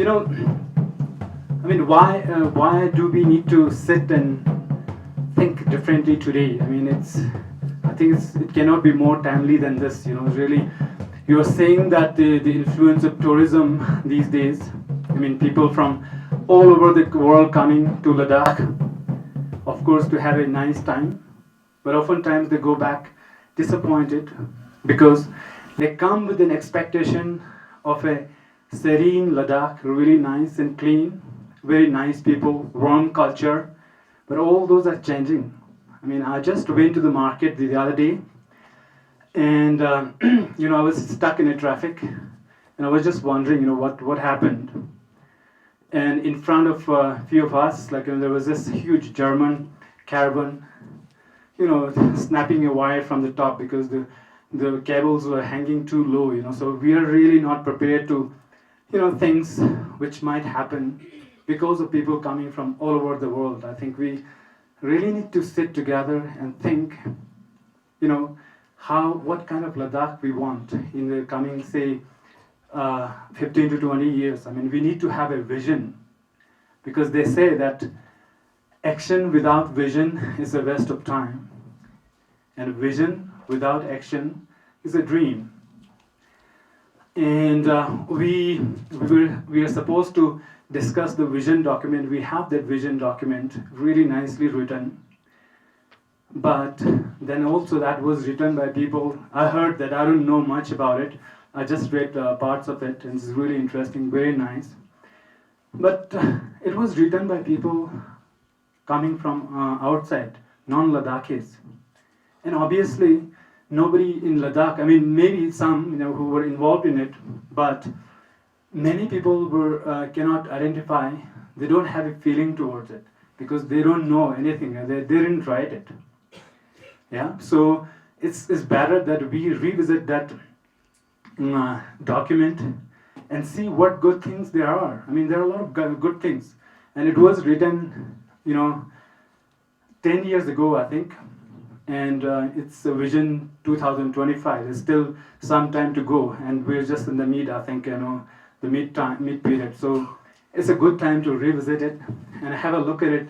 I mean, why do we need to sit and think differently today? I mean, I think it cannot be more timely than this. Really, you are saying that the influence of tourism these days. I mean, people from all over the world coming to Ladakh, of course, to have a nice time, but oftentimes they go back disappointed because they come with an expectation of a serene Ladakh, really nice and clean, very nice people, warm culture, but all those are changing. I mean, I just went to the market the other day, and I was stuck in a traffic, and I was just wondering, what happened. And in front of a few of us, there was this huge German caravan, snapping a wire from the top because the cables were hanging too low. So we are really not prepared to, things which might happen because of people coming from all over the world. I think we really need to sit together and think, what kind of Ladakh we want in the coming, say, 15 to 20 years. I mean, we need to have a vision, because they say that action without vision is a waste of time, and vision without action is a dream. And we are supposed to discuss the vision document. We have that vision document really nicely written, but then also that was written by people. I heard that, I don't know much about it. I just read parts of it, and it's really interesting, very nice. But it was written by people coming from outside, non-Ladakhis. And obviously, nobody in Ladakh, I mean, maybe some, who were involved in it, but many people cannot identify, they don't have a feeling towards it, because they don't know anything, they didn't write it. Yeah, so it's better that we revisit that document and see what good things there are. I mean, there are a lot of good things, and it was written 10 years ago, I think, and it's a vision 2025. There's still some time to go, and we're just in the mid, I think, the mid period. So it's a good time to revisit it and have a look at it.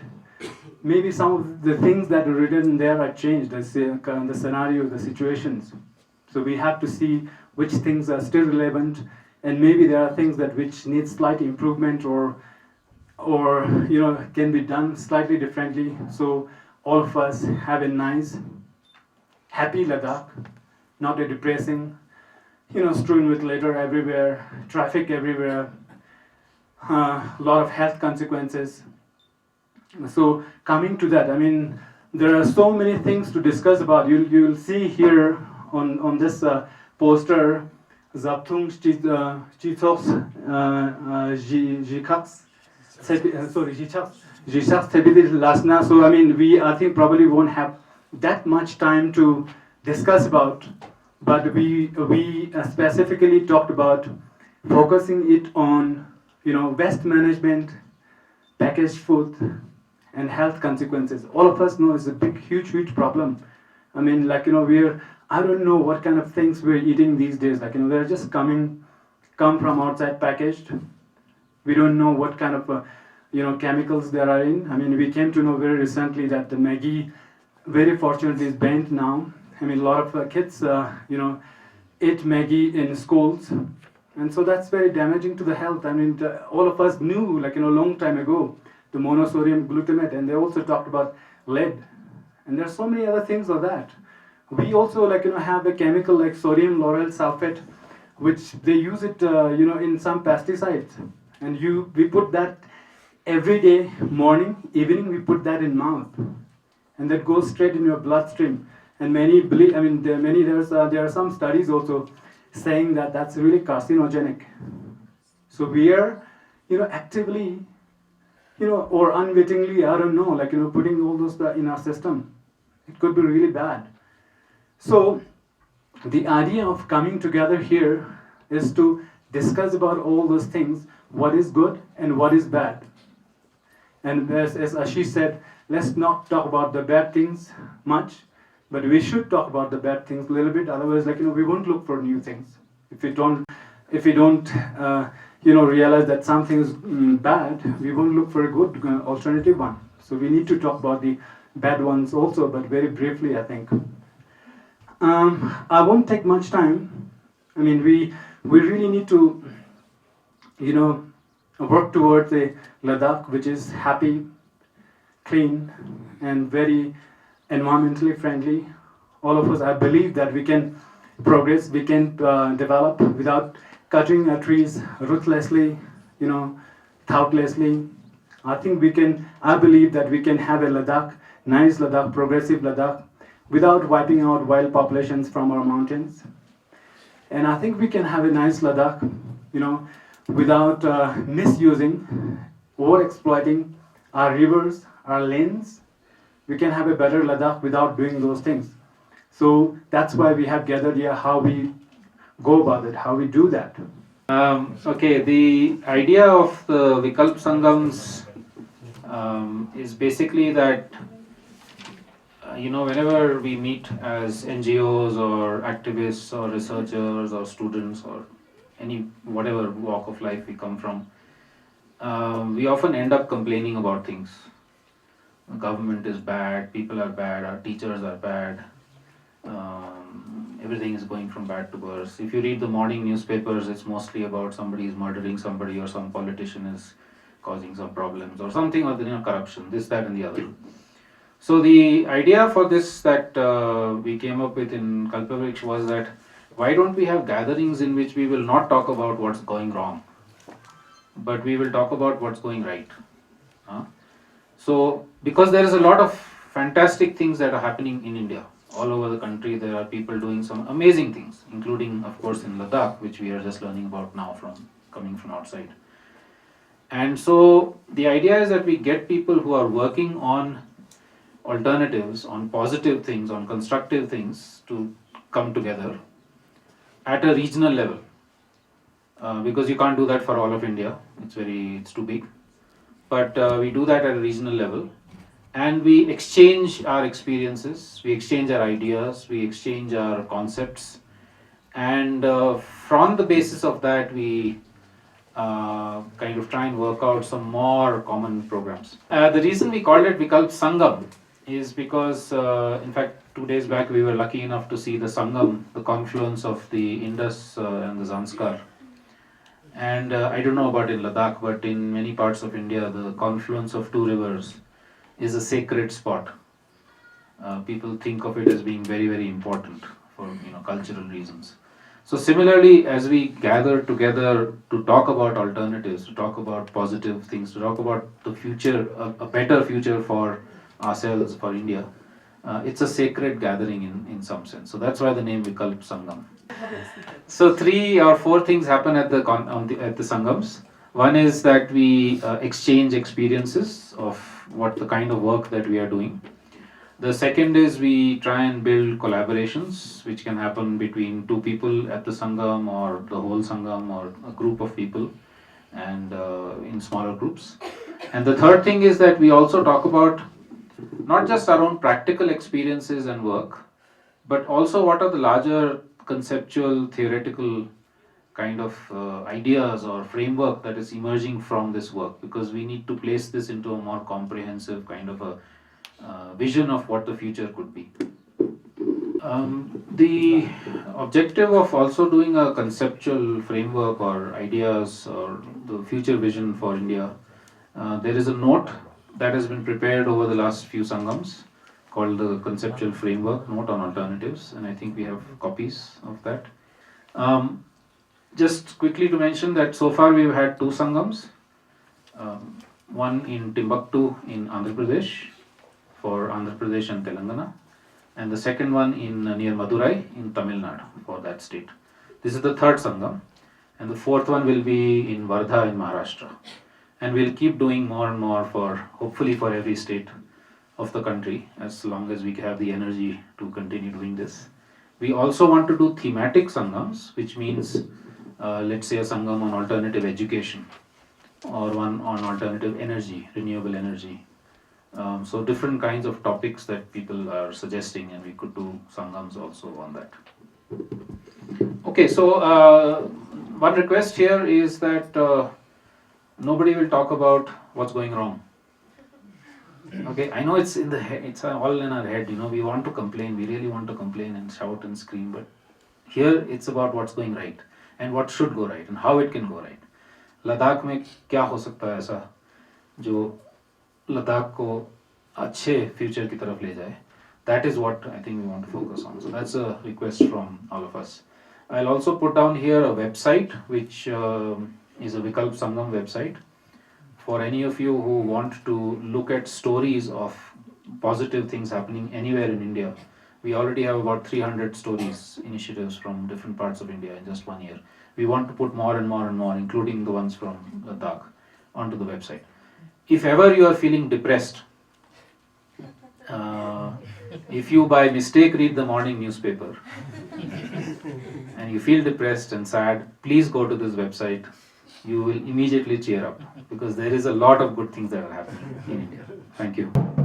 Maybe some of the things that are written there are changed, the scenario, the situations. So we have to see which things are still relevant, and maybe there are things that which need slight improvement or can be done slightly differently. So all of us have a nice, happy Ladakh, not a depressing, strewn with litter everywhere, traffic everywhere, a lot of health consequences. So coming to that, I mean, there are so many things to discuss about. You'll see here on this poster, Zaptung Chitos Jikaks, Lasna. So I mean, I think probably won't have that much time to discuss about, but we specifically talked about focusing it on waste management, packaged food, and health consequences. All of us know it's a big, huge problem. I mean, I don't know what kind of things we're eating these days. They're just come from outside packaged. We don't know what kind of chemicals there are in. I mean, we came to know very recently that the Maggi, very fortunately, is banned now. I mean, a lot of kids eat Maggi in schools, and so that's very damaging to the health. I mean, all of us knew long time ago the monosodium glutamate, and they also talked about lead, and there's so many other things of that. We also have a chemical like sodium lauryl sulfate, which they use it in some pesticides, and we put that every day, morning, evening, we put that in mouth, and that goes straight in your bloodstream. And many believe, I mean, there are some studies also saying that that's really carcinogenic. So we are actively or unwittingly, I don't know, putting all those in our system. It could be really bad. So the idea of coming together here is to discuss about all those things, what is good and what is bad. And as Ashish said, let's not talk about the bad things much, but we should talk about the bad things a little bit. Otherwise, we won't look for new things if we don't realize that something is bad, we won't look for a good alternative one. So we need to talk about the bad ones also, but very briefly, I think. I won't take much time. I mean, we really need to, work towards a Ladakh which is happy, clean, and very environmentally friendly. All of us, I believe that we can progress, we can develop without cutting our trees ruthlessly, thoughtlessly. I think I believe that we can have a Ladakh, nice Ladakh, progressive Ladakh, without wiping out wild populations from our mountains. And I think we can have a nice Ladakh, without misusing or exploiting our rivers, our lanes. We can have a better Ladakh without doing those things. So that's why we have gathered here, how we go about it, how we do that. Okay, the idea of the Vikalp Sangams is basically that whenever we meet as NGOs or activists or researchers or students or whatever walk of life we come from, we often end up complaining about things. The government is bad, people are bad, our teachers are bad, everything is going from bad to worse. If you read the morning newspapers, it's mostly about somebody is murdering somebody or some politician is causing some problems or something, or corruption, this, that and the other. So the idea for this that we came up with in Kalpavriksh was that why don't we have gatherings in which we will not talk about what's going wrong, but we will talk about what's going right. So because there is a lot of fantastic things that are happening in India, all over the country, there are people doing some amazing things, including of course in Ladakh, which we are just learning about now coming from outside. And so the idea is that we get people who are working on alternatives, on positive things, on constructive things to come together at a regional level, because you can't do that for all of India, it's too big, but we do that at a regional level, and we exchange our experiences, we exchange our ideas, we exchange our concepts, and from the basis of that we kind of try and work out some more common programs. The reason we called it Vikalp Sangam is because, in fact, 2 days back we were lucky enough to see the Sangam, the confluence of the Indus and the Zanskar. And I don't know about in Ladakh, but in many parts of India, the confluence of two rivers is a sacred spot. People think of it as being very, very important for cultural reasons. So similarly, as we gather together to talk about alternatives, to talk about positive things, to talk about the future, a better future for ourselves, for India, it's a sacred gathering in some sense. So that's why the name Vikalp Sangam. So 3 or 4 things happen at the Sangams. One is that we exchange experiences of what the kind of work that we are doing. The second is we try and build collaborations which can happen between 2 people at the Sangam or the whole Sangam or a group of people, and in smaller groups. And the third thing is that we also talk about not just our own practical experiences and work, but also what are the larger conceptual, theoretical kind of ideas or framework that is emerging from this work, because we need to place this into a more comprehensive kind of a vision of what the future could be. The objective of also doing a conceptual framework or ideas or the future vision for India, there is a note that has been prepared over the last few Sangams called the Conceptual Framework Note on Alternatives, and I think we have copies of that. Just quickly to mention that so far we've had 2 Sangams, one in Timbuktu in Andhra Pradesh for Andhra Pradesh and Telangana, and the second one in near Madurai in Tamil Nadu for that state. This is the 3rd Sangam, and the 4th one will be in Wardha in Maharashtra. And we'll keep doing more and more hopefully for every state of the country, as long as we have the energy to continue doing this. We also want to do thematic Sangams, which means let's say a Sangam on alternative education or one on alternative energy, renewable energy. So different kinds of topics that people are suggesting, and we could do Sangams also on that. Okay, so one request here is that nobody will talk about what's going wrong. Okay, I know it's in the head, it's all in our head. We want to complain, we really want to complain and shout and scream, but here it's about what's going right and what should go right and how it can go right. Ladakh में क्या हो सकता है ऐसा जो लद्दाख को अच्छे future की तरफ ले जाए. That is what I think we want to focus on. So that's a request from all of us. I'll also put down here a website which is a Vikalp Sangam website. For any of you who want to look at stories of positive things happening anywhere in India, we already have about 300 stories, initiatives from different parts of India in just 1 year. We want to put more and more and more, including the ones from Ladakh, onto the website. If ever you are feeling depressed, if you by mistake read the morning newspaper and you feel depressed and sad, please go to this website. You will immediately cheer up because there is a lot of good things that are happening in India. Thank you.